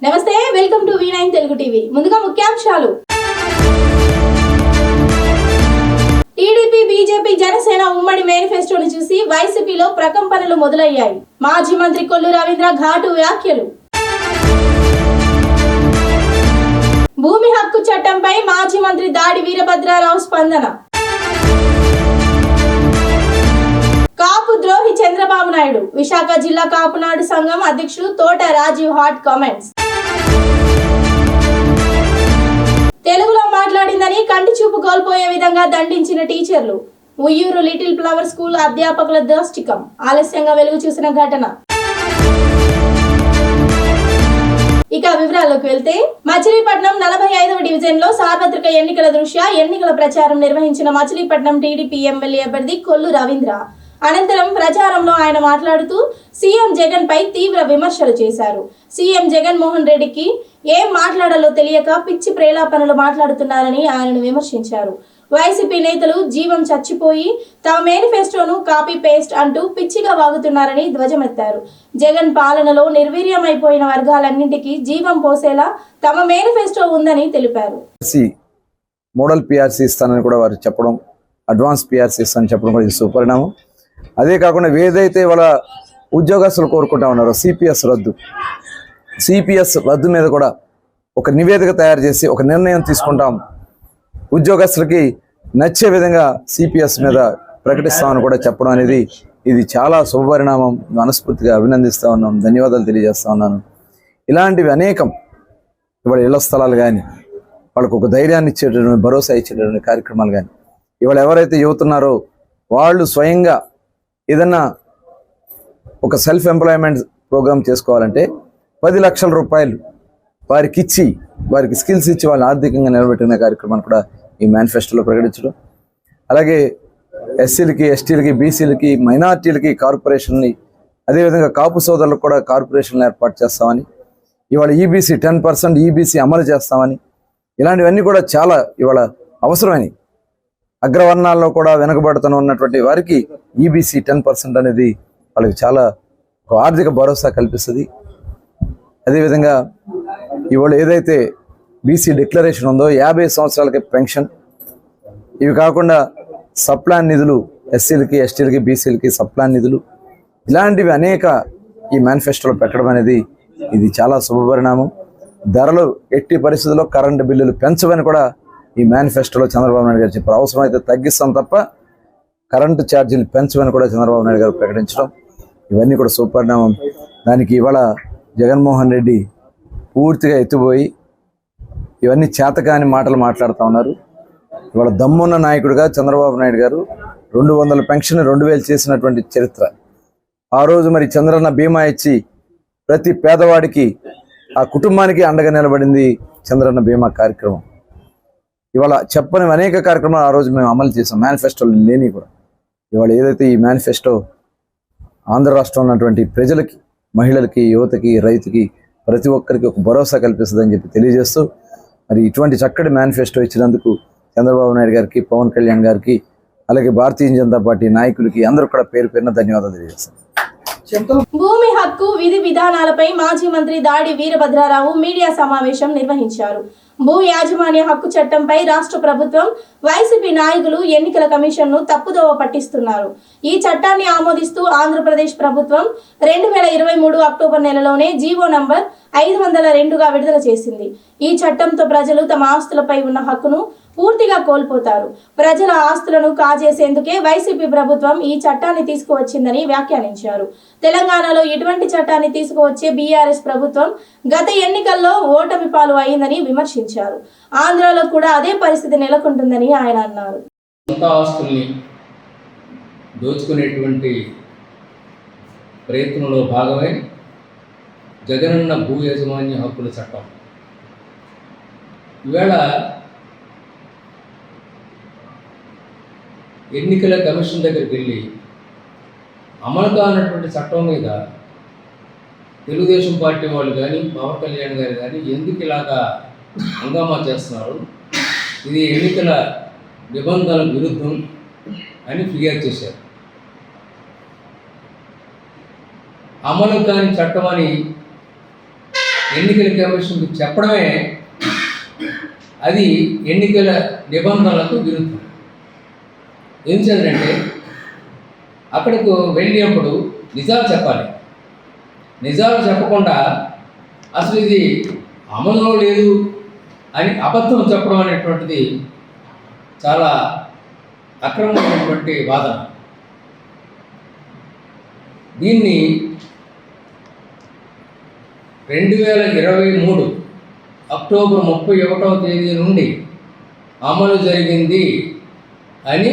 నమస్తే, welcome to V9 Telugu TV. ముందుగా ముఖ్యాంశాలు. టీడీపీ, బీజేపీ, జనసేన ఉమ్మడి మేనిఫెస్టోను చూసి వైసీపీలో ప్రకంపనలు మొదలయ్యాయి. మాజీ మంత్రి కొల్లు రవీంద్ర ఘాటు వ్యాఖ్యలు. భూమి హక్కు చట్టంపై మాజీ మంత్రి దాడి వీరభద్రారావు స్పందన. కాపు ద్రోహి చంద్రబాబు నాయుడు, విశాఖ జిల్లా కాపునాడు సంఘం అధ్యక్షుడు తోట రాజీవ్ హాట్ కామెంట్స్. తెలుగులో మాట్లాడిందని కంటి చూపు కోల్పోయే విధంగా దండించిన టీచర్లు. ఉయ్యూరు లిటిల్ ఫ్లవర్ స్కూల్ అధ్యాపకుల దాష్టికం ఆలస్యంగా వెలుగు చూసిన ఘటన. ఇక వివరాల్లోకి వెళ్తే, మచిలీపట్నం 45వ డివిజన్ లో సార్వత్రిక ఎన్నికల దృష్ట్యా ఎన్నికల ప్రచారం నిర్వహించిన మచిలీపట్నం టీడీపీ ఎమ్మెల్యే అభ్యర్థి కొల్లు రవీంద్ర అనంతరం ప్రచారంలో ఆయన మాట్లాడుతూ సీఎం జగన్ పై తీవ్ర విమర్శలు చేశారు. సీఎం జగన్మోహన్ రెడ్డికి ఏం మాట్లాడాలో తెలియక పిచ్చి ప్రేలాపనలు మాట్లాడుతున్నారని ఆయనను విమర్శించారు. వైసీపీ నేతలు జీవం చచ్చిపోయి తమ మేనిఫెస్టోను కాపీ పేస్ట్ అంటూ పిచ్చిగా వాగుతున్నారని ధ్వజమెత్తారు. జగన్ పాలనలో నిర్వీర్యమైపోయిన వర్గాలన్నింటికీ జీవం పోసేలా తమ మేనిఫెస్టో ఉందని తెలిపారు. మోడల్ పిఆర్సీ ఇస్తానని కూడా వారు చెప్పడం, అడ్వాన్స్ పిఆర్సీ ఇస్తానని చెప్పడం కూడా ఇది సుపరిణామం. అదే కాకుండా ఏదైతే వాళ్ళ ఉద్యోగస్తులు కోరుకుంటా ఉన్నారో సిపిఎస్ రద్దు మీద కూడా ఒక నివేదిక తయారు చేసి ఒక నిర్ణయం తీసుకుంటాం, ఉద్యోగస్తులకి నచ్చే విధంగా సిపిఎస్ మీద ప్రకటిస్తామని కూడా చెప్పడం అనేది ఇది చాలా శుభపరిణామం. మనస్ఫూర్తిగా అభినందిస్తూ ఉన్నాం, ధన్యవాదాలు తెలియజేస్తా ఉన్నాను. ఇలాంటివి అనేకం ఇవాళ ఇళ్ల స్థలాలు కానీ, వాళ్ళకు ఒక ధైర్యాన్ని ఇచ్చేటటువంటి, భరోసా ఇచ్చేటటువంటి కార్యక్రమాలు కానీ, ఇవాళ ఎవరైతే యువతున్నారో వాళ్ళు స్వయంగా ఏదన్నా ఒక సెల్ఫ్ ఎంప్లాయ్మెంట్ ప్రోగ్రామ్ చేసుకోవాలంటే 10 లక్షల రూపాయలు వారికి ఇచ్చి, వారికి స్కిల్స్ ఇచ్చి వాళ్ళని ఆర్థికంగా నిలబెట్టిన కార్యక్రమాన్ని కూడా ఈ మేనిఫెస్టోలో ప్రకటించడం. అలాగే ఎస్సీలకి, ఎస్టీలకి, బీసీలకి, మైనార్టీలకి కార్పొరేషన్ని, అదేవిధంగా కాపు సోదరులకు కూడా కార్పొరేషన్లు ఏర్పాటు చేస్తామని, ఇవాళ ఈబీసీ 10% ఈబీసీ అమలు చేస్తామని, ఇలాంటివన్నీ కూడా చాలా ఇవాళ అవసరమైనవి. అగ్రవర్ణాల్లో కూడా వెనుకబడుతూ ఉన్నటువంటి వారికి ఈబీసీ 10% అనేది వాళ్ళకి చాలా ఒక ఆర్థిక భరోసా కల్పిస్తుంది. అదేవిధంగా ఇవాళ ఏదైతే బీసీ డిక్లరేషన్ ఉందో 50 సంవత్సరాలకి పెన్షన్, ఇవి కాకుండా సప్లాన్ నిధులు, ఎస్సీలకి, ఎస్టీలకి, బీసీలకి సప్లాన్ నిధులు, ఇలాంటివి అనేక ఈ మేనిఫెస్టోలో పెట్టడం అనేది ఇది చాలా శుభపరిణామం. ధరలు ఎట్టి పరిస్థితుల్లో కరెంటు బిల్లులు పెంచవని కూడా ఈ మేనిఫెస్టోలో చంద్రబాబు నాయుడు గారు చెప్పారు. అవసరమైతే తగ్గిస్తాం తప్ప కరెంటు ఛార్జీలు పెంచమని కూడా చంద్రబాబు నాయుడు గారు ప్రకటించడం, ఇవన్నీ కూడా సుపరిణామం. దానికి ఇవాళ జగన్మోహన్ రెడ్డి పూర్తిగా ఎత్తుపోయి ఇవన్నీ చేతకాని మాటలు మాట్లాడుతూ ఉన్నారు. ఇవాళ దమ్మున్న నాయకుడిగా చంద్రబాబు నాయుడు గారు 200 పెన్షన్ 2000 చేసినటువంటి చరిత్ర. ఆ రోజు మరి చంద్రన్న బీమా ఇచ్చి ప్రతి పేదవాడికి, ఆ కుటుంబానికి అండగా నిలబడింది చంద్రన్న బీమా కార్యక్రమం. ఇవాళ చెప్పని అనేక కార్యక్రమాలు ఆ రోజు మేము అమలు చేసాం, మేనిఫెస్టోలు లేని కూడా. ఇవాళ ఏదైతే ఈ మేనిఫెస్టో ఆంధ్ర రాష్ట్రంలో ఉన్నటువంటి ప్రజలకి, మహిళలకి, యువతకి, రైతుకి, ప్రతి ఒక్కరికి ఒక భరోసా కల్పిస్తుందని చెప్పి తెలియజేస్తూ, మరి ఇటువంటి చక్కటి మేనిఫెస్టో ఇచ్చినందుకు చంద్రబాబు నాయుడు గారికి, పవన్ కళ్యాణ్ గారికి, అలాగే భారతీయ జనతా పార్టీ నాయకులకి అందరూ కూడా పేరు పేరున ధన్యవాదాలు తెలియజేస్తాను. భూమి హక్కు విధి విధానాలపై మాజీ మంత్రి దాడి వీరభద్రారావు మీడియా సమావేశం నిర్వహించారు. భూ యాజమాన్య హక్కు చట్టంపై రాష్ట్ర ప్రభుత్వం, వైసీపీ నాయకులు ఎన్నికల కమిషన్ను తప్పుదోవ పట్టిస్తున్నారు. ఈ చట్టాన్ని ఆమోదిస్తూ ఆంధ్రప్రదేశ్ ప్రభుత్వం 2023 అక్టోబర్ నెలలోనే జీవో నంబర్ 502గా విడుదల చేసింది. ఈ చట్టంతో ప్రజలు తమ ఆస్తులపై ఉన్న హక్కును పూర్తిగా కోల్పోతారు. ప్రజల ఆస్తులను కాజేసేందుకే వైసీపీ ప్రభుత్వం ఈ చట్టాన్ని తీసుకువచ్చిందని వ్యాఖ్యానించారు. తెలంగాణలో ఇటువంటి చట్టాన్ని తీసుకువచ్చే బీఆర్ఎస్ ప్రభుత్వం గత ఎన్నికల్లో ఓటమి పాలు అయిందని విమర్శించారు. ఆంధ్రాలో కూడా అదే పరిస్థితి నెలకొంటుందని ఆయన అన్నారు. ఆస్తుల్ని దోచుకునేటువంటి ప్రయత్నంలో భాగమే జగనన్న భూ యాజమాన్య హక్కుల చట్టం. ఈవేళ ఎన్నికల కమిషన్ దగ్గరికి వెళ్ళి అమలు కానటువంటి చట్టం మీద తెలుగుదేశం పార్టీ వాళ్ళు కానీ, పవన్ కళ్యాణ్ గారు కానీ ఎందుకు ఇలాగా హంగామా చేస్తున్నారు, ఇది ఎన్నికల నిబంధనల విరుద్ధం అని ఫిర్యాదు చేశారు. అమలు కాని చట్టం అని ఎన్నికల కమిషన్కి చెప్పడమే అది ఎన్నికల నిబంధనలకు విరుద్ధం. ఎందుకంటే అక్కడికి వెళ్ళినప్పుడు నిజాలు చెప్పాలి. నిజాలు చెప్పకుండా అసలు ఇది అమలులో లేదు అని అబద్ధం చెప్పడం అనేటువంటిది చాలా అక్రమమైనటువంటి వాదన. దీన్ని 2023 అక్టోబర్ 31వ తేదీ నుండి అమలు జరిగింది అని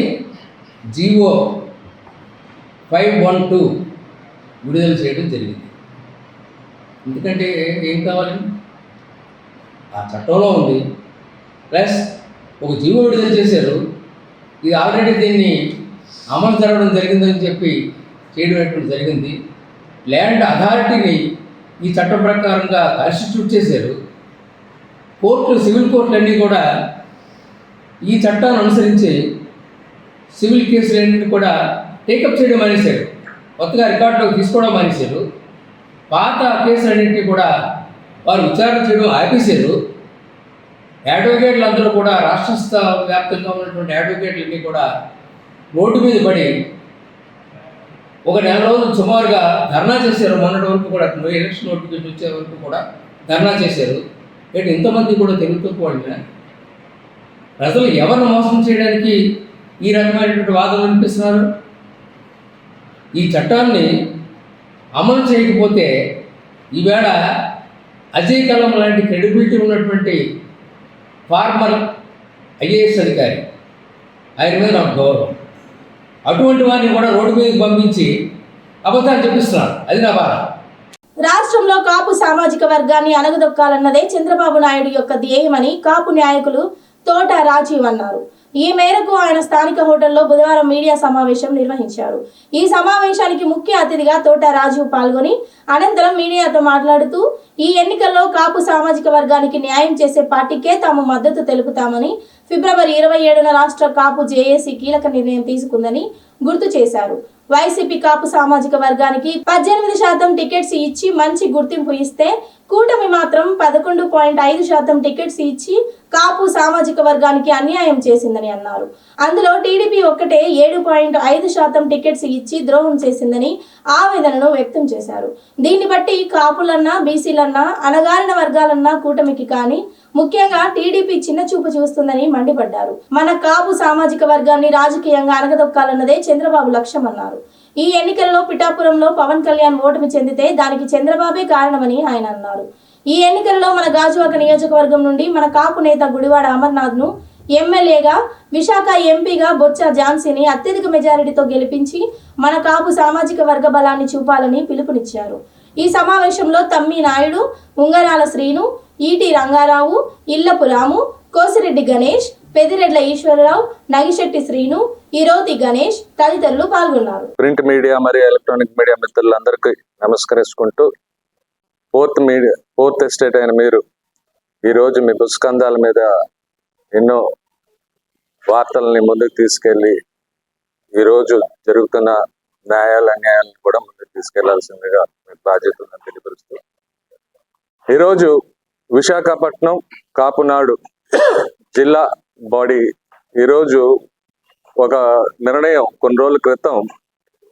జీవో 512 విడుదల చేయడం జరిగింది. ఎందుకంటే ఏం కావాలండి, ఆ చట్టంలో ఉంది, ప్లస్ ఒక జీవో విడుదల చేశారు. ఇది ఆల్రెడీ దీన్ని అమలు జరగడం జరిగిందని చెప్పి చేయడం జరిగింది. ల్యాండ్ అథారిటీని ఈ చట్టం ప్రకారంగా కాన్స్టిట్యూట్ చేశారు. కోర్టులు, సివిల్ కోర్టులన్నీ కూడా ఈ చట్టాన్ని అనుసరించి సివిల్ కేసులన్నింటినీ కూడా టేకప్ చేయడం మానేశారు. కొత్తగా రికార్డులోకి తీసుకోవడం మానేశారు. పాత కేసులన్నింటినీ కూడా వారు విచారణ చేయడం ఆపేశారు. అడ్వకేట్లు అందరూ కూడా రాష్ట్ర వ్యాప్తంగా ఉన్నటువంటి అడ్వకేట్లన్నీ కూడా రోడ్డు మీద పడి ఒక నెల రోజులు సుమారుగా ధర్నా చేశారు. మొన్నటి వరకు కూడా ఎలక్షన్ నోటిఫికేషన్ వచ్చే వరకు కూడా ధర్నా చేశారు. ఏంటి ఇంతమంది కూడా తెలుగుతూ వాళ్ళ ప్రజలు ఎవరిని మోసం చేయడానికి ఈ రకమైనటువంటి వాదనలు వినిపిస్తున్నారు? ఈ చట్టాన్ని అమలు చేయకపోతే ఈవేళ అజయ్ కలం లాంటి క్రెడిబిలిటీ ఉన్నటువంటి ఫార్మర్ ఐఏఎస్ అధికారి, ఆయన మీద నాకు గౌరవం, అటువంటి వారిని కూడా రోడ్డు మీదకి పంపించి అబద్ధాలు చెప్పిస్తున్నారు. అది నా బాధ. రాష్ట్రంలో కాపు సామాజిక వర్గాన్ని అణగదొక్కాలన్నదే చంద్రబాబు నాయుడు యొక్క ధ్యేయమని కాపు నాయకులు తోట రాజీవ్ అన్నారు. ఈ మేరకు ఆయన స్థానిక హోటల్లో బుధవారం మీడియా సమావేశం నిర్వహించారు. ఈ సమావేశానికి ముఖ్య అతిథిగా తోట రాజీవ్ పాల్గొని అనంతరం మీడియాతో మాట్లాడుతూ ఈ ఎన్నికల్లో కాపు సామాజిక వర్గానికి న్యాయం చేసే పార్టీకే తాము మద్దతు తెలుపుతామని, ఫిబ్రవరి 27న రాష్ట్ర కాపు జేఏసీ కీలక నిర్ణయం తీసుకుందని గుర్తు చేశారు. వైసీపీ కాపు సామాజిక వర్గానికి 18% టికెట్స్ ఇచ్చి మంచి గుర్తింపు ఇస్తే కూటమి మాత్రం 11.5% టికెట్స్ ఇచ్చి కాపు సామాజిక వర్గానికి అన్యాయం చేసిందని అన్నారు. అందులో టీడీపీ ఒక్కటే 7.5% టికెట్స్ ఇచ్చి ద్రోహం చేసిందని ఆవేదనను వ్యక్తం చేశారు. దీన్ని బట్టి కాపులన్నా, బీసీలన్నా, అణగారిన వర్గాలన్నా కూటమికి కానీ ముఖ్యంగా టీడీపీ చిన్న చూపు చూస్తుందని మండిపడ్డారు. మన కాపు సామాజిక వర్గాన్ని రాజకీయంగా అణగదొక్కాలన్నదే చంద్రబాబు లక్ష్యం అన్నారు. ఈ ఎన్నికల్లో పిఠాపురంలో పవన్ కళ్యాణ్ ఓటమి చెందితే దానికి చంద్రబాబే కారణమని ఆయన అన్నారు. ఈ ఎన్నికల్లో మన గాజువాక నియోజకవర్గం నుండి మన కాపు నేత గుడివాడ అమర్నాథ్ ను ఎమ్మెల్యేగా, విశాఖ ఎంపీగా బొత్స ఝాన్సీని అత్యధిక మెజారిటీతో గెలిపించి మన కాపు సామాజిక వర్గ బలాన్ని చూపాలని పిలుపునిచ్చారు. ఈ సమావేశంలో తమ్మి నాయుడు, ఉంగరాల శ్రీను, ఈటి రంగారావు, ఇల్లపు రాము, కోసిరెడ్డి గణేష్, పెదిరెడ్ల ఈశ్వరరావు, నగిశెట్టి శ్రీను, ఈరోతి గణేష్ తదితరులు పాల్గొన్నారు. ప్రింట్ మీడియా మరియు ఎలక్ట్రానిక్ మీడియా మిత్రులందరికీ నమస్కరించుకుంటూ ఫోర్త్ ఎస్టేట్ అయిన మీరు ఈరోజు మీ పుస్తకందాల మీద ఎన్నో వార్తలని ముందుకు తీసుకెళ్ళి ఈరోజు జరుగుతున్న న్యాయాలు అన్యాయాలను కూడా ముందుకు తీసుకెళ్లాల్సిందిగా మీ బాధ్యతలను తెలియపరుస్తూ ఈరోజు విశాఖపట్నం కాపునాడు జిల్లా బాడీ ఈరోజు ఒక నిర్ణయం కొన్ని రోజుల క్రితం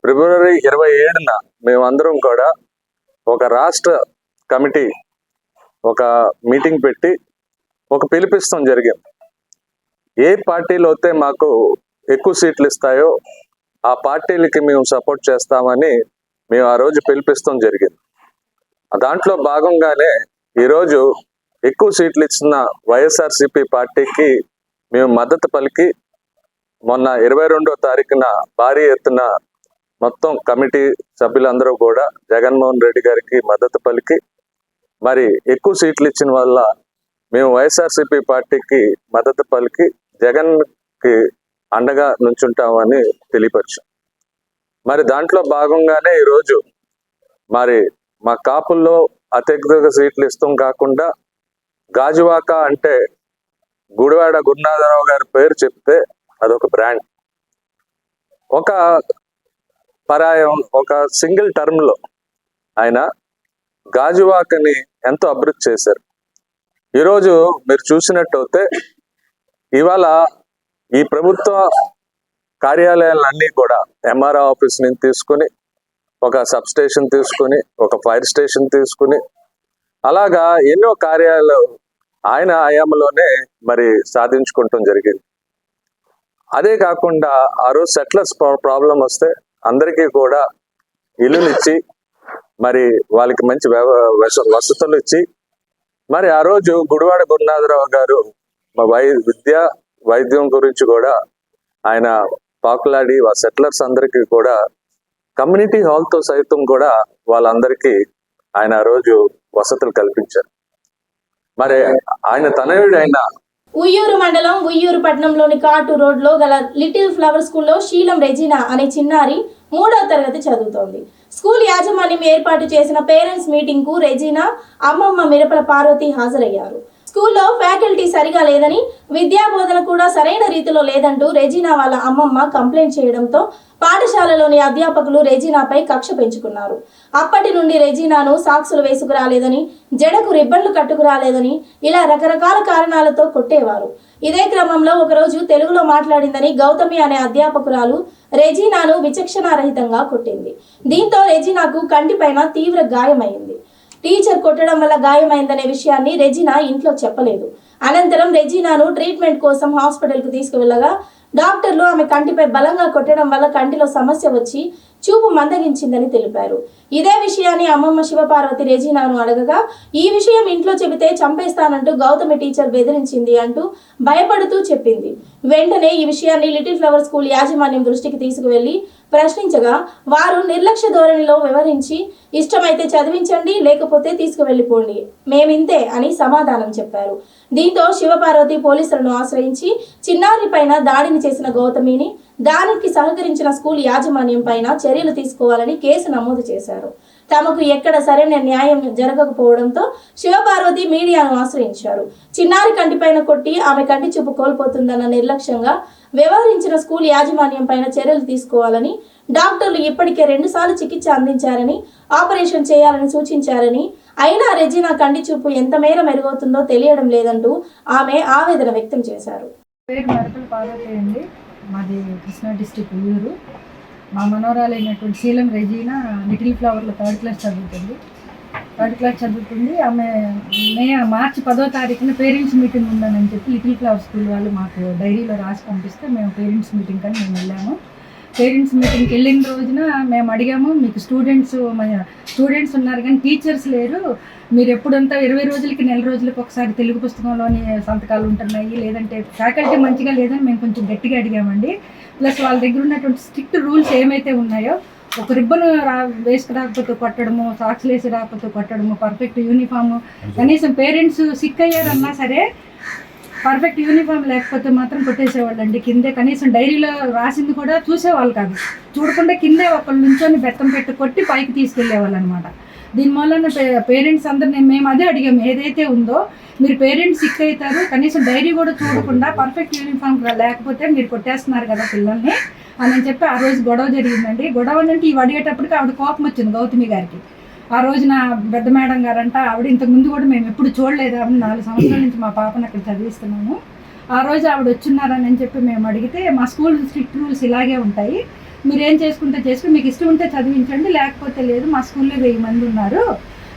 ఫిబ్రవరి 27న మేమందరం కూడా ఒక రాష్ట్ర కమిటీ ఒక మీటింగ్ పెట్టి ఒక పిలిపిస్తాం జరిగింది. ఏ పార్టీలో అయితే మాకు ఎక్కువ సీట్లు ఇస్తాయో ఆ పార్టీలకి మేము సపోర్ట్ చేస్తామని మేము ఆ రోజు పిలిపిస్తాం జరిగింది. దాంట్లో భాగంగానే ఈరోజు ఎక్కువ సీట్లు ఇచ్చిన వైఎస్ఆర్సీపీ పార్టీకి మేము మద్దతు పలికి మొన్న 22వ తారీఖున భారీ ఎత్తున మొత్తం కమిటీ సభ్యులందరూ కూడా జగన్మోహన్ రెడ్డి గారికి మద్దతు పలికి మరి ఎక్కువ సీట్లు ఇచ్చిన వల్ల మేము వైఎస్ఆర్సీపీ పార్టీకి మద్దతు పలికి జగన్కి అండగా నుంచుంటామని తెలియపరిచాం. మరి దాంట్లో భాగంగానే ఈరోజు మరి మా కాపుల్లో అత్యధిక సీట్లు ఇస్తాం కాకుండా గాజువాక అంటే గుడివాడ గురునాథరావు గారి పేరు చెప్తే అదొక బ్రాండ్, ఒక పరాయం, ఒక సింగిల్ టర్మ్ లో ఆయన గాజువాకని ఎంతో అభివృద్ధి చేశారు. ఈరోజు మీరు చూసినట్టయితే ఇవాళ ఈ ప్రభుత్వ కార్యాలయాలన్నీ కూడా ఎంఆర్ఓ ఆఫీస్ నుంచి తీసుకుని, ఒక సబ్ స్టేషన్ తీసుకుని, ఒక ఫైర్ స్టేషన్ తీసుకుని, అలాగా ఎన్నో కార్యాలయాలు ఆయన హయాంలోనే మరి సాధించుకుంటాం జరిగింది. అదే కాకుండా ఆ రోజు సెటిలర్స్ ప్రాబ్లం వస్తే అందరికీ కూడా ఇల్లునిచ్చి మరి వాళ్ళకి మంచి వసతులు ఇచ్చి, మరి ఆ రోజు గుడివాడ గురునాథరావు గారు వైద్యం గురించి కూడా ఆయన పాకులాడి ఆ సెటిలర్స్ అందరికీ కూడా కమ్యూనిటీ హాల్తో సైతం కూడా వాళ్ళందరికీ ఆయన ఆ రోజు వసతులు కల్పించారు. మరి ఆయన తనయుడు అయిన ఉయ్యూరు మండలం ఉయ్యూరు పట్టణంలోని కాటు రోడ్లో గల లిటిల్ ఫ్లవర్ స్కూల్లో శీలం రెజీనా అనే చిన్నారి 3వ తరగతి చదువుతోంది. స్కూల్ యాజమాన్యం ఏర్పాటు చేసిన పేరెంట్స్ మీటింగ్ కు రెజీనా అమ్మమ్మ మిరపల పార్వతి హాజరయ్యారు. స్కూల్లో ఫ్యాకల్టీ సరిగా లేదని, విద్యా బోధన కూడా సరైన రీతిలో లేదంటూ రెజీనా వాళ్ళ అమ్మమ్మ కంప్లైంట్ చేయడంతో పాఠశాలలోని అధ్యాపకులు రెజీనాపై కక్ష పెంచుకున్నారు. అప్పటి నుండి రెజీనాను సాక్సులు వేసుకురాలేదని, జడకు రిబ్బన్లు కట్టుకురాలేదని ఇలా రకరకాల కారణాలతో కొట్టేవారు. ఇదే క్రమంలో ఒకరోజు తెలుగులో మాట్లాడిందని గౌతమి అనే అధ్యాపకురాలు రెజీనాను విచక్షణారహితంగా కొట్టింది. దీంతో రెజీనాకు కంటిపైన తీవ్ర గాయమైంది. టీచర్ కొట్టడం వల్ల గాయమైందనే విషయాన్ని రెజీనా ఇంట్లో చెప్పలేదు. అనంతరం రెజీనాను ట్రీట్మెంట్ కోసం హాస్పిటల్కు తీసుకువెళ్లగా డాక్టర్లు ఆమె కంటిపై బలంగా కొట్టడం వల్ల కంటిలో సమస్య వచ్చి చూపు మందగించిందని తెలిపారు. ఇదే విషయాన్ని అమ్మమ్మ శివపార్వతి రెజీనాను అడగగా, ఈ విషయం ఇంట్లో చెబితే చంపేస్తానంటూ గౌతమి టీచర్ బెదిరించింది అంటూ భయపడుతూ చెప్పింది. వెంటనే ఈ విషయాన్ని లిటిల్ ఫ్లవర్ స్కూల్ యాజమాన్యం దృష్టికి తీసుకువెళ్లి ప్రశ్నించగా వారు నిర్లక్ష్య ధోరణిలో వ్యవహరించి ఇష్టమైతే చదివించండి, లేకపోతే తీసుకువెళ్లిపోండి, మేమింతే అని సమాధానం చెప్పారు. దీంతో శివపార్వతి పోలీసులను ఆశ్రయించి చిన్నారి పైన దాడిని చేసిన గౌతమిని, దానికి సహకరించిన స్కూల్ యాజమాన్యం పైన చర్యలు తీసుకోవాలని కేసు నమోదు చేశారు. తమకు ఎక్కడ సరైన న్యాయం జరగకపోవడంతో శివపార్వతి మీడియాను ఆశ్రయించారు. చిన్నారి కంటిపైన కొట్టి ఆమె కంటి చూపు కోల్పోతుందన్న నిర్లక్ష్యంగా వ్యవహరించిన స్కూల్ యాజమాన్యం పైన చర్యలు తీసుకోవాలని, డాక్టర్లు ఇప్పటికే 2 సార్లు చికిత్స అందించారని, ఆపరేషన్ చేయాలని సూచించారని, అయినా రెజీనా కంటి చూపు ఎంత మేర మెరుగవుతుందో తెలియడం లేదంటూ ఆమె ఆవేదన వ్యక్తం చేశారు. పేరు మిరపల పార్వతి అండి. మాది కృష్ణా డిస్ట్రిక్ట్ ఉయ్యూరు. మా మనోరాలైనటువంటి శీలం రెజీనా లిటిల్ ఫ్లవర్లో థర్డ్ క్లాస్ చదువుతుంది. ఆమె మార్చి 10వ తారీఖున పేరెంట్స్ మీటింగ్ ఉందని చెప్పి లిటిల్ ఫ్లవర్ స్కూల్ వాళ్ళు మాకు డైరీలో రాసి పంపిస్తే మేము పేరెంట్స్ మీటింగ్ అని మేము వెళ్ళాము. పేరెంట్స్ మీటింగ్కి వెళ్ళిన రోజున మేము అడిగాము, మీకు స్టూడెంట్స్ ఉన్నారు కానీ టీచర్స్ లేరు, మీరు ఎప్పుడంతా 20 రోజులకి 1 నెల రోజులకి ఒకసారి తెలుగు పుస్తకంలోని సంతకాలు ఉంటున్నాయి, లేదంటే ఫ్యాకల్టీ మంచిగా లేదని మేము కొంచెం గట్టిగా అడిగామండి. ప్లస్ వాళ్ళ దగ్గర ఉన్నటువంటి స్ట్రిక్ట్ రూల్స్ ఏమైతే ఉన్నాయో, ఒక రిబ్బన్ వేసుకురాకపోతే కొట్టడము, సాక్స్ వేసి రాకపోతే కొట్టడము, పర్ఫెక్ట్ యూనిఫామ్, కనీసం పేరెంట్స్ సిక్ అయ్యారన్నా సరే పర్ఫెక్ట్ యూనిఫామ్ లేకపోతే మాత్రం కొట్టేసేవాళ్ళు అండి. కిందే కనీసం డైరీలో రాసింది కూడా చూసేవాళ్ళు కాదు, చూడకుండా కిందే ఒకళ్ళు నుంచొని బెత్తం పెట్టి కొట్టి పైకి తీసుకెళ్లేవాళ్ళు అనమాట. దీనివల్ల పేరెంట్స్ అందరు మేము అదే అడిగాము, ఏదైతే ఉందో మీరు పేరెంట్స్ సిక్ అవుతారు, కనీసం డైరీ కూడా చూడకుండా పర్ఫెక్ట్ యూనిఫామ్ లేకపోతే మీరు కొట్టేస్తున్నారు కదా పిల్లల్ని అని చెప్పి ఆ రోజు గొడవ జరిగిందండి. గొడవ అంటే ఇవి అడిగేటప్పటికి ఆవిడ కోపం వచ్చింది గౌతమి గారికి. ఆ రోజున పెద్ద మేడం గారంట, ఆవిడ ఇంతకుముందు కూడా మేము ఎప్పుడు చూడలేదు, 4 సంవత్సరాల నుంచి మా పాపను అక్కడ చదివిస్తున్నాము. ఆ రోజు ఆవిడ వచ్చున్నారని చెప్పి మేము అడిగితే, మా స్కూల్ స్ట్రిక్ట్ రూల్స్ ఇలాగే ఉంటాయి, మీరు ఏం చేసుకుంటే చేసుకుని, మీకు ఇష్టం ఉంటే చదివించండి, లేకపోతే లేదు, మా స్కూల్లో 1000 మంది ఉన్నారు,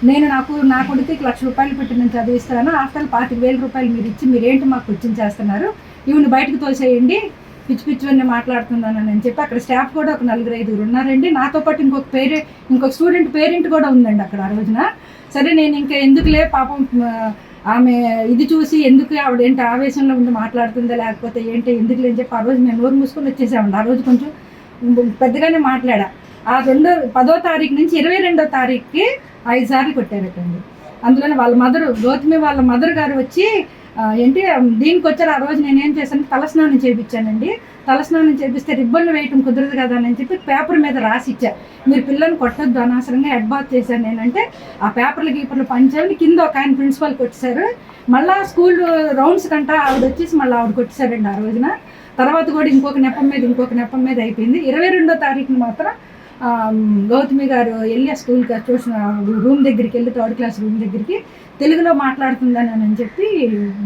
నేను నా కొడుకు 1,00,000 రూపాయలు పెట్టి నేను చదివిస్తాను, ఆఫ్టర్ 25,000 రూపాయలు మీరు ఇచ్చి మీరేంటి మాకు క్వశ్చన్ చేస్తున్నారు, ఈవిని బయటకు తోసేయండి, పిచ్చి మాట్లాడుతున్నానని చెప్పి అక్కడ స్టాఫ్ కూడా ఒక 4-5 ఉన్నారండి. నాతో పాటు ఇంకొక స్టూడెంట్ పేరెంట్ కూడా ఉందండి అక్కడ ఆ రోజున. సరే నేను ఇంకా ఎందుకులే పాపం ఆమె ఇది చూసి ఎందుకు ఆవిడేంటి ఆవేశంలో ఉండి మాట్లాడుతుందా లేకపోతే ఏంటి ఎందుకులే అని చెప్పి ఆ రోజు మేము నోరు మూసుకొని వచ్చేసామండి. ఆ రోజు కొంచెం పెద్దగానే మాట్లాడా. ఆ 10వ తారీఖు నుంచి 22వ తారీఖుకి 5 సార్లు కొట్టారటండి. అందులోనే గౌతమి వాళ్ళ మదర్ గారు వచ్చి ఏంటి దీనికి వచ్చారు. ఆ రోజు నేనేం చేశాను, తలస్నానం చేయించానండి. తలస్నానం చేపిస్తే రిబ్బన్లు వేయటం కుదరదు కదా అని చెప్పి పేపర్ మీద రాసి ఇచ్చా, మీరు పిల్లల్ని కొట్టొద్దు, అనవసరంగా హెడ్ బాత్ చేశాను నేనంటే ఆ పేపర్లు పంచాలని కింద ఒక ఆయన ప్రిన్సిపల్ కొట్టేశారు. మళ్ళీ స్కూల్ రౌండ్స్ కంటా ఆవిడ వచ్చేసి మళ్ళీ ఆవిడ కొట్టేశారండి ఆ రోజున. తర్వాత కూడా ఇంకొక నెపం మీద అయిపోయింది. 22వ తారీఖున మాత్రం గౌతమి గారు వెళ్ళి ఆ స్కూల్కి ట్యూషన్ రూమ్ దగ్గరికి వెళ్ళి 3rd క్లాస్ రూమ్ దగ్గరికి తెలుగులో మాట్లాడుతుందని అని చెప్పి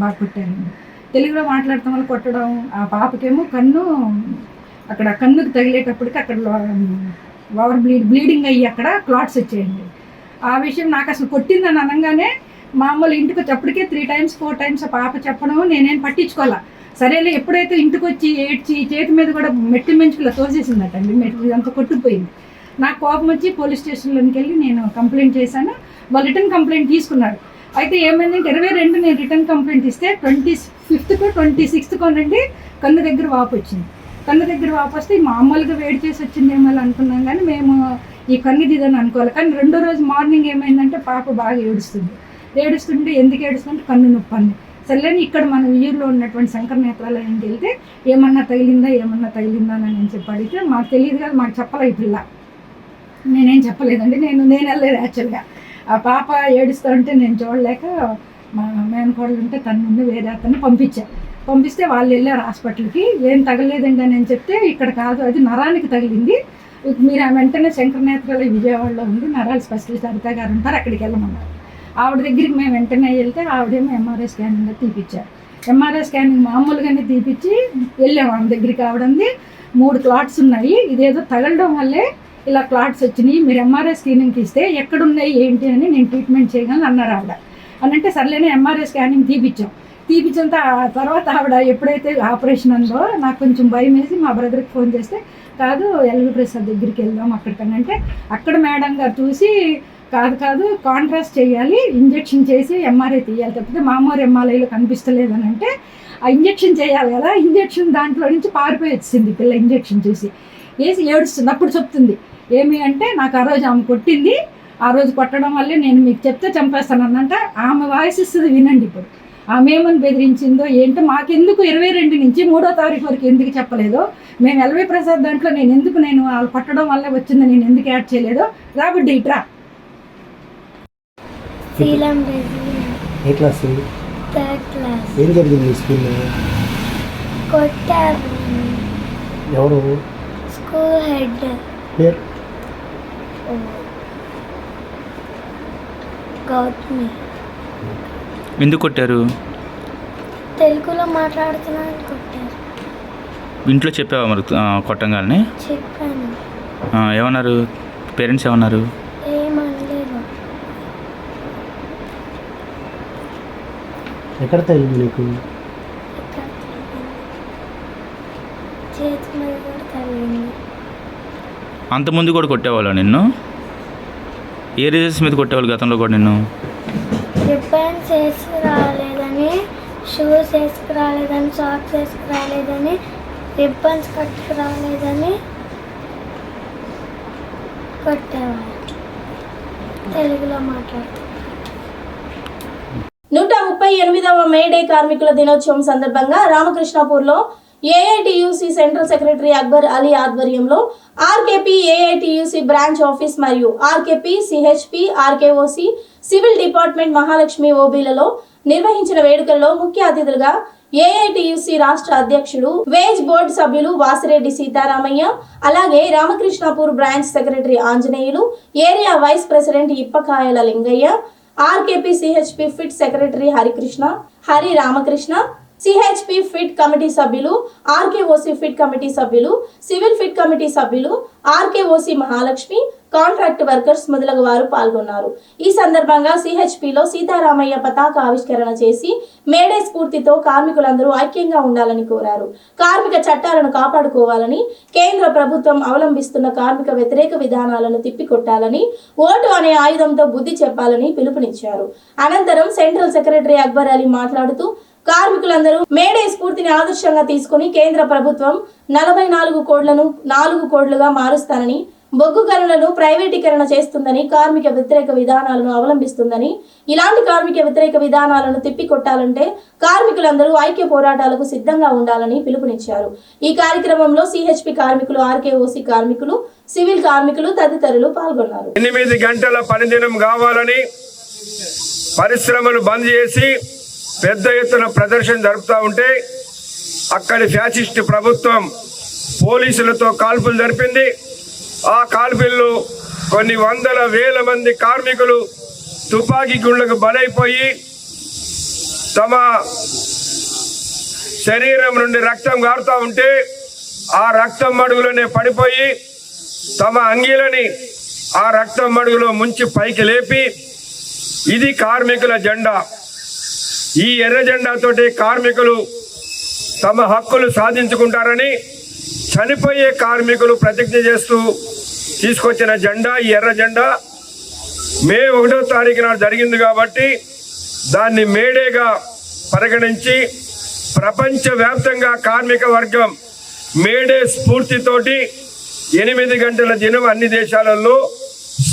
బాగా కొట్టారండి. తెలుగులో మాట్లాడటం వల్ల కొట్టడం, ఆ పాపకేమో కన్ను అక్కడ కన్నుకు తగిలేటప్పటికి అక్కడ ఓవర్ బ్లీడింగ్ అయ్యి అక్కడ క్లాట్స్ వచ్చాయండి. ఆ విషయం నాకు అసలు కొట్టిందని అనగానే మామూలు ఇంటికి వచ్చేప్పటికే 3 times 4 times ఆ పాప చెప్పడం నేనేం పట్టించుకోవాలా. సరేలే, ఎప్పుడైతే ఇంటికి వచ్చి ఏడ్చి చేతి మీద కూడా మెట్టి మెంచుకులా తోసేసిందటండి, మెట్టి అంతా కొట్టుకుపోయింది. నాకు కోపం వచ్చి పోలీస్ స్టేషన్లోకి వెళ్ళి నేను కంప్లైంట్ చేశాను. వాళ్ళు రిటర్న్ కంప్లైంట్ తీసుకున్నారు. అయితే ఏమైందంటే 22 నేను రిటర్న్ కంప్లైంట్ ఇస్తే 25th 26th కొనండి కన్ను దగ్గర వాపు వచ్చింది. కన్ను దగ్గర వాపు వస్తే మామూలుగా వేడి చేసి వచ్చిందేమో అనుకున్నాం, కానీ మేము ఈ కన్ను దిదని అనుకోవాలి. కానీ 2వ రోజు మార్నింగ్ ఏమైందంటే పాప బాగా ఏడుస్తుంటే ఎందుకు ఏడుస్తుంటే కన్ను నొప్పి అంది. సర్లేని ఇక్కడ మన ఊరిలో ఉన్నటువంటి శంకర నేత్రాలయానికి వెళ్తే ఏమన్నా తగిలిందా అని నేను చెప్పి అడిగితే మాకు తెలియదు కదా, మాకు చెప్పలే ఈ పిల్ల. నేనేం చెప్పలేదండి, నేను వెళ్ళలేదు యాక్చువల్గా. ఆ పాప ఏడుస్తూ ఉంటే నేను చూడలేక మా మేనకోడలు ఉంటే తన ముందు వేరే అతన్ని పంపిస్తే వాళ్ళు వెళ్ళారు హాస్పిటల్కి. ఏం తగలేదండి అని చెప్తే ఇక్కడ కాదు, అది నరానికి తగిలింది, మీరు వెంటనే శంకర నేత్రాలయ విజయవాడలో ఉంది, నరాల స్పెషలిస్ట్ హరిత గారు ఉంటారు, అక్కడికి వెళ్ళమన్నారు. ఆవిడ దగ్గరికి మేము వెంటనే వెళ్తే ఆవిడేమో ఎంఆర్ఐ స్కానింగ్ తీపిచ్చారు. ఎంఆర్ఐ స్కానింగ్ మామూలుగానే తీపిచ్చి వెళ్ళాము ఆమె దగ్గరికి. ఆవిడంది 3 క్లాట్స్ ఉన్నాయి, ఇదేదో తగలడం వల్లే ఇలా క్లాట్స్ వచ్చినాయి, మీరు ఎంఆర్ఐ స్కానింగ్ తీస్తే ఎక్కడున్నాయి ఏంటి అని నేను ట్రీట్మెంట్ చేయగలను అన్నారు ఆవిడ. అని అంటే సర్లేనే ఎంఆర్ఐ స్కానింగ్ తీపిచ్చిన తర్వాత ఆవిడ ఎప్పుడైతే ఆపరేషన్ అందో నాకు కొంచెం భయం వేసి మా బ్రదర్కి ఫోన్ చేస్తే, కాదు ఎల్వి ప్రసాద్ దగ్గరికి వెళ్దాం అక్కడికని అంటే, అక్కడ మేడం గారు చూసి కాదు కాంట్రాస్ట్ చేయాలి, ఇంజెక్షన్ చేసి ఎంఆర్ఐ తీయాలి, తప్పితే మామూలు ఎంఆర్ఐలో కనిపిస్తలేదని అంటే ఆ ఇంజెక్షన్ చేయాలి కదా, ఇంజెక్షన్ దాంట్లో నుంచి పారిపోయి వచ్చింది పిల్ల. ఇంజెక్షన్ వేసి ఏడుస్తుంది. అప్పుడు చెప్తుంది ఏమి అంటే, నాకు ఆ రోజు ఆమె కొట్టింది, ఆ రోజు కొట్టడం వల్లే నేను మీకు చెప్తే చంపేస్తాను అన్నంట. ఆమె వాయిస్ ఇస్తుంది వినండి. ఇప్పుడు ఆమె ఏమని బెదిరించిందో ఏంటో మాకెందుకు 22 నుంచి 3వ తారీఖు వరకు ఎందుకు చెప్పలేదో, మేము ఎల్వి ప్రసాద్ దాంట్లో నేను వాళ్ళు కొట్టడం వల్ల వచ్చిందో నేను ఎందుకు యాడ్ చేయలేదో రాబడ్డి ఇట్రా. ఏ క్లాస్? 3rd class. ఏం జరిగింది స్కూల్లో? కొట్టారు. ఎవరు? School head. పేరు? గౌతమి. ఎందుకు కొట్టారు? తెలుగులో మాట్లాడుతున్నాను కొట్టారు. ఇంట్లో చెప్పావా మరి కొట్టంగానే? చెప్పాను. ఏమన్నారు పేరెంట్స్? ఏమన్నారు? ఏమనలేదు. ఎక్కడ తగిలింది నీకు? చేతి మీద కూడా తగిలింది. అంతకుముందు కూడా కొట్టేవాళ్ళు నిన్ను? ఏ రీజన్స్ మీద కొట్టేవాళ్ళు గతంలో కూడా నిన్ను? రిబ్బన్స్ వేసుకురాలేదని, షూస్ వేసుకురాలేదని, సాక్స్ వేసుకురాలేదని, రిబ్బన్స్ కట్టుకురాలేదని కొట్టేవాళ్ళు. తెలుగులో మాట్లాడుతూ 138వ మేడే కార్మికుల దినోత్సవం సందర్భంగా రామకృష్ణాపూర్లో AITUC central secretary Akbar Ali ఆధ్వర్యంలో ఆర్కేపీ ఏఐటియుసి బ్రాంచ్ ఆఫీస్ మరియు RKP CHP RKOC civil department Mahalakshmi ఓబీలలో నిర్వహించిన వేడుకల్లో ముఖ్య అతిథులుగా ఏఐటియుసి రాష్ట్ర అధ్యక్షుడు వేజ్ బోర్డు సభ్యులు వాసిరెడ్డి సీతారామయ్య, అలాగే Ramakrishnapur branch secretary Anjaneyulu, area vice president Ippakayala Lingaiah, RKP CHP pit secretary Hari Ramakrishna, CHP pit committee సభ్యులు, ఆర్కేఓసి ఫిట్ కమిటీ సభ్యులు, సివిల్ ఫిట్ కమిటీ సభ్యులు, ఆర్కేఓసి మహాలక్ష్మి, కాంట్రాక్ట్ వర్కర్స్ మొదలగు వారు పాల్గొన్నారు. ఈ సందర్భంగా సిహెచ్పిలో సీతారామయ్య పతాక ఆవిష్కరణ చేసి మేడే స్ఫూర్తితో కార్మికులందరూ ఐక్యంగా ఉండాలని కోరారు. కార్మిక చట్టాలను కాపాడుకోవాలని, కేంద్ర ప్రభుత్వం అవలంబిస్తున్న కార్మిక వ్యతిరేక విధానాలను తిప్పికొట్టాలని, ఓటు అనే ఆయుధంతో బుద్ధి చెప్పాలని పిలుపునిచ్చారు. అనంతరం సెంట్రల్ సెక్రటరీ అక్బర్ అలీ మాట్లాడుతూ, కార్మికులందరూ మేడే స్ఫూర్తిని ఆదర్శంగా తీసుకుని కేంద్ర ప్రభుత్వం 44 కోడ్లను 4 కోడ్లుగా మారుస్తానని, బొగ్గు గనులను ప్రైవేటీకరణ చేస్తుందని, కార్మిక వ్యతిరేక విధానాలను అవలంబిస్తుందని, ఇలాంటి కార్మిక వ్యతిరేక విధానాలను తిప్పికొట్టాలంటే కార్మికులందరూ ఐక్య పోరాటాలకు సిద్ధంగా ఉండాలని పిలుపునిచ్చారు. ఈ కార్యక్రమంలో సిహెచ్పి కార్మికులు, ఆర్కేఓసి కార్మికులు, సివిల్ కార్మికులు తదితరులు పాల్గొన్నారు. 8 గంటల పనిదినం కావాలని పరిశ్రమలు బంద్ చేసి పెద్ద ఎత్తున ప్రదర్శన జరుపుతూ ఉంటే అక్కడి ఫ్యాసిస్ట్ ప్రభుత్వం పోలీసులతో కాల్పులు జరిపింది. ఆ కాల్పుల్లో కొన్ని వందల వేల మంది కార్మికులు తుపాకీ గుండ్లకు బలైపోయి తమ శరీరం నుండి రక్తం గారుతూ ఉంటే ఆ రక్తం మడుగులోనే పడిపోయి తమ అంగీలని ఆ రక్తం మడుగులో ముంచి పైకి లేపి ఇది కార్మికుల జెండా, ఈ ఎర్ర జెండాతోటి కార్మికులు తమ హక్కులు సాధించుకుంటారని చనిపోయే కార్మికులు ప్రతిజ్ఞ చేస్తూ తీసుకొచ్చిన జెండా ఈ ఎర్ర జెండా మే 1వ తారీఖు నాడు జరిగింది కాబట్టి దాన్ని మేడేగా పరిగణించి ప్రపంచవ్యాప్తంగా కార్మిక వర్గం మేడే స్ఫూర్తితోటి 8 గంటల దినం అన్ని దేశాలలో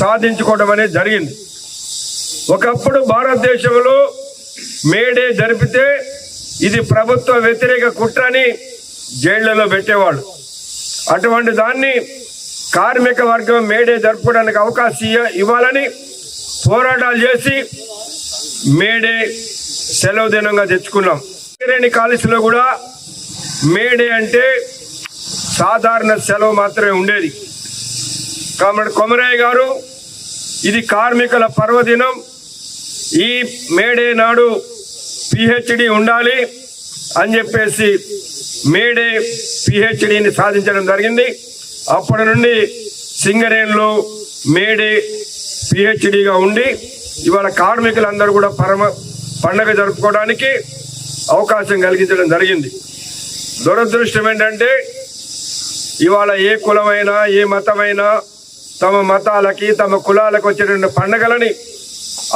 సాధించుకోవడం అనేది జరిగింది. ఒకప్పుడు భారతదేశంలో మేడే జరిపితే ఇది ప్రభుత్వ వ్యతిరేక కుట్రని జైళ్లలో పెట్టేవాళ్ళు. అటువంటి దాన్ని కార్మిక వర్గం మేడే జరుపుకోవడానికి అవకాశం ఇవ్వాలని పోరాటాలు చేసి మేడే సెలవు దినంగా తెచ్చుకున్నాం. సింగరేణి కాలేజీలో కూడా మేడే అంటే సాధారణ సెలవు మాత్రమే ఉండేది. కాబట్టి కొమరయ్య గారు ఇది కార్మికుల పర్వదినం, ఈ మేడే నాడు పిహెచ్డి ఉండాలి అని చెప్పేసి మేడే పిహెచ్డిని సాధించడం జరిగింది. అప్పటి నుండి సింగరేణిలో మేడే పిహెచ్డిగా ఉండి ఇవాళ కార్మికులందరూ కూడా పండగ జరుపుకోవడానికి అవకాశం కలిగించడం జరిగింది. దురదృష్టం ఏంటంటే ఇవాళ ఏ కులమైనా ఏ మతమైనా తమ మతాలకి తమ కులాలకు వచ్చేటువంటి పండగలని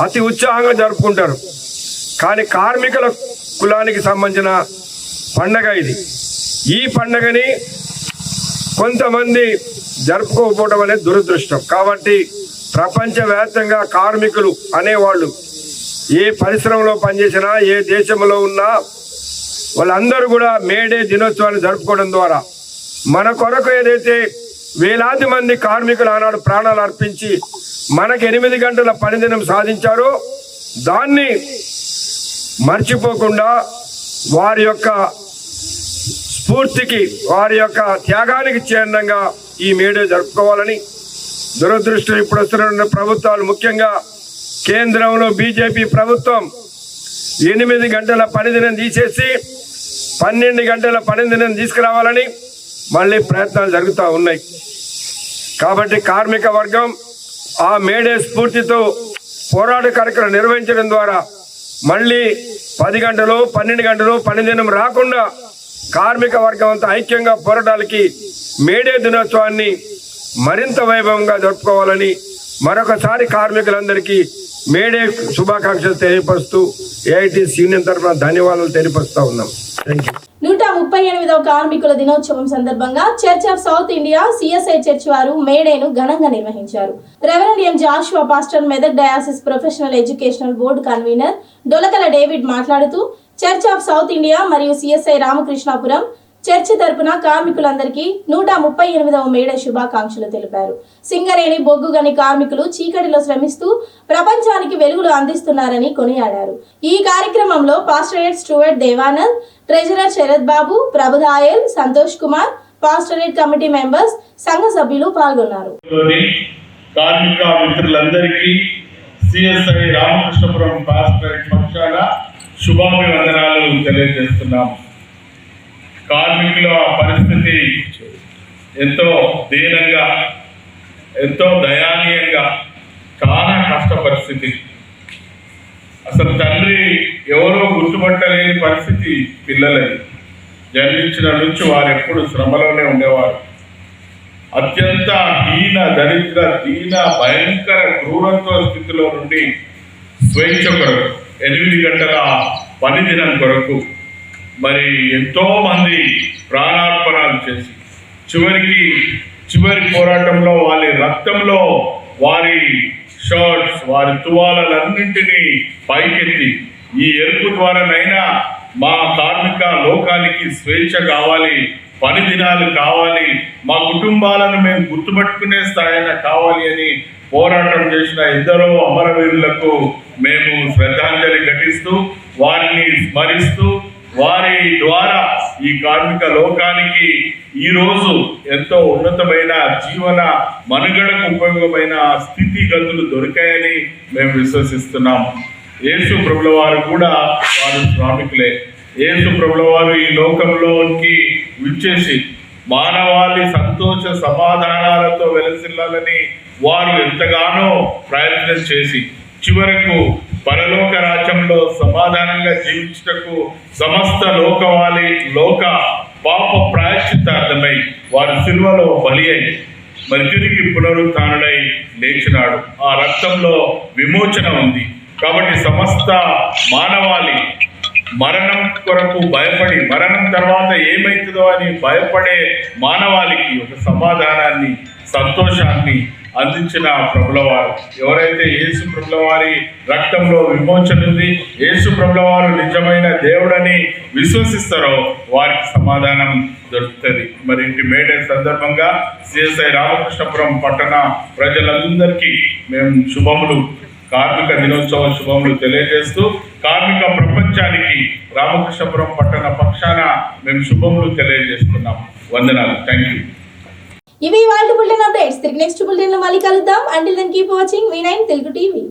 అతి ఉత్సాహంగా జరుపుకుంటారు. కానీ కార్మికుల కులానికి సంబంధించిన పండగ ఇది. ఈ పండగని కొంతమంది జరుపుకోకపోవడం అనేది దురదృష్టం. కాబట్టి ప్రపంచవ్యాప్తంగా కార్మికులు అనేవాళ్ళు ఏ పరిశ్రమలో పనిచేసినా ఏ దేశంలో ఉన్నా వాళ్ళందరూ కూడా మేడే దినోత్సవాన్ని జరుపుకోవడం ద్వారా మన కొరకు ఏదైతే వేలాది మంది కార్మికులు ఆనాడు ప్రాణాలు అర్పించి మనకి 8 గంటల పనిదినం సాధించారో దాన్ని మర్చిపోకుండా వారి యొక్క స్ఫూర్తికి వారి యొక్క త్యాగానికి చిహ్నంగా ఈ మేడే జరుపుకోవాలని. దురదృష్టం ఇప్పుడు వస్తున్న ప్రభుత్వాలు ముఖ్యంగా కేంద్రంలో బీజేపీ ప్రభుత్వం 8 గంటల పనిదినం తీసేసి 12 గంటల పనిదినం తీసుకురావాలని మళ్ళీ ప్రయత్నాలు జరుగుతూ ఉన్నాయి. కాబట్టి కార్మిక వర్గం ఆ మేడే స్ఫూర్తితో పోరాట కార్యక్రమం నిర్వహించడం ద్వారా మళ్ళీ 10 గంటలు 12 గంటలు పనిదినం రాకుండా కార్మిక వర్గం అంతా ఐక్యంగా పోరాటాలకి మేడే దినోత్సవాన్ని మరింత వైభవంగా జరుపుకోవాలని మరొకసారి కార్మికులందరికీ మేడే శుభాకాంక్షలు తెలియపరుస్తూ ఏఐటీసీ యూనియన్ తరఫున ధన్యవాదాలు తెలియపరుస్తూ ఉన్నాం. Thank you. 138వ కార్మికుల దినోత్సవం సందర్భంగా Church of South India CSI Church వారు మేడేను ఘనంగా నిర్వహించారు. Reverend M Joshua pastor Medak diocese professional educational board convenor Dolakala David మాట్లాడుతూ చర్చ్ ఆఫ్ సౌత్ ఇండియా మరియు సిఎస్ఐ రామకృష్ణాపురం చర్చి తరపున కార్మికులందరికీ 138వ మేడే శుభాకాంక్షలు తెలిపారు. సింగరేణి బొగ్గు గని కార్మికులు చీకటిలో శ్రమిస్తూ ప్రపంచానికి వెలుగులు అందిస్తున్నారని కొనియాడారు. ఈ కార్యక్రమంలో pastorate Stuart Devanand, treasurer Sharath Babu, Prabhudayal, Santosh Kumar, pastorate committee members, సంఘ సభ్యులు పాల్గొన్నారు. కార్మిక మిత్రులందరికీ సిఎస్ఐ రామకృష్ణపురం పాస్టరేట్ పక్షాన శుభాభివందనాలు తెలియజేస్తున్నాం. కార్మికుల పరిస్థితి ఎంతో దీనంగా, ఎంతో దయానీయంగా, చాలా కష్ట పరిస్థితి. అసలు తండ్రి ఎవరో గుర్తుపట్టలేని పరిస్థితి పిల్లలది. జన్మించిన నుంచి వారు ఎప్పుడు శ్రమలోనే ఉండేవారు. అత్యంత హీన, దరిద్ర, దీన, భయంకర క్రూరత్వ స్థితిలో నుండి స్వేచ్ఛ కొరకు 8 గంటల పని దినం కొరకు మరి ఎంతో మంది ప్రాణార్పణలు చేసి చివరి పోరాటంలో వారి రక్తంలో వారి షర్ట్స్, వారి తువాలన్నింటినీ పైకెత్తి ఈ ఎరుపు ద్వారానైనా మా కార్మిక లోకానికి స్వేచ్ఛ కావాలి, పని దినాలు కావాలి, మా కుటుంబాలను మేము గుర్తుపెట్టుకునే స్థాయిన కావాలి అని పోరాటం చేసిన ఎందరో అమరవీరులకు మేము శ్రద్ధాంజలి ఘటిస్తూ వారిని స్మరిస్తూ వారి ద్వారా ఈ కార్మిక లోకానికి ఈరోజు ఎంతో ఉన్నతమైన జీవన మనుగడకు ఉపయోగమైన స్థితిగతులు దొరికాయని మేము విశ్వసిస్తున్నాం. యేసు ప్రభుల వారు కూడా వారు శ్రామికులే. యేసు ప్రభుల వారు ఈ లోకంలోకి విచ్చేసి మానవాళి సంతోష సమాధానాలతో వెలసిల్లాలని వారు ఎంతగానో ప్రయత్నం చేసి చివరకు పరలోక రాజ్యంలో సమాధానంగా జీవించుటకు సమస్త లోక పాప ప్రాయశ్చిత్తార్థమై వారి సిలువలో బలి అయి మరి తిరిగి పునరుత్థానుడై లేచినాడు. ఆ రక్తంలో విమోచన ఉంది. కాబట్టి సమస్త మానవాళి మరణం కొరకు భయపడి మరణం తర్వాత ఏమవుతుందో అని భయపడే మానవాళికి ఒక సమాధానాన్ని సంతోషాన్ని అందించిన ప్రభులవారు. ఎవరైతే యేసు ప్రభులవారి రక్తంలో విమోచన ఉంది, యేసు ప్రభులవారు నిజమైన దేవుడని విశ్వసిస్తారో వారికి సమాధానం దొరుకుతుంది. మరి ఇంటి మేడే సందర్భంగా సిఎస్ఐ రామకృష్ణపురం పట్టణ ప్రజలందరికీ మేము శుభములు, కార్మిక దినోత్సవ శుభములు తెలియజేస్తూ కార్మిక ప్రపంచానికి రామకృష్ణపురం పట్టణ పక్షాన మేము శుభములు తెలియజేస్తున్నాం. వందనాలు. Thank you. ఇవి వాళ్ళ బులెటిన్ అప్డేట్స్. తిరిగి నెక్స్ట్ బులెటిన్ లో మళ్ళీ కలుద్దాం. Until then keep watching V9 Telugu TV.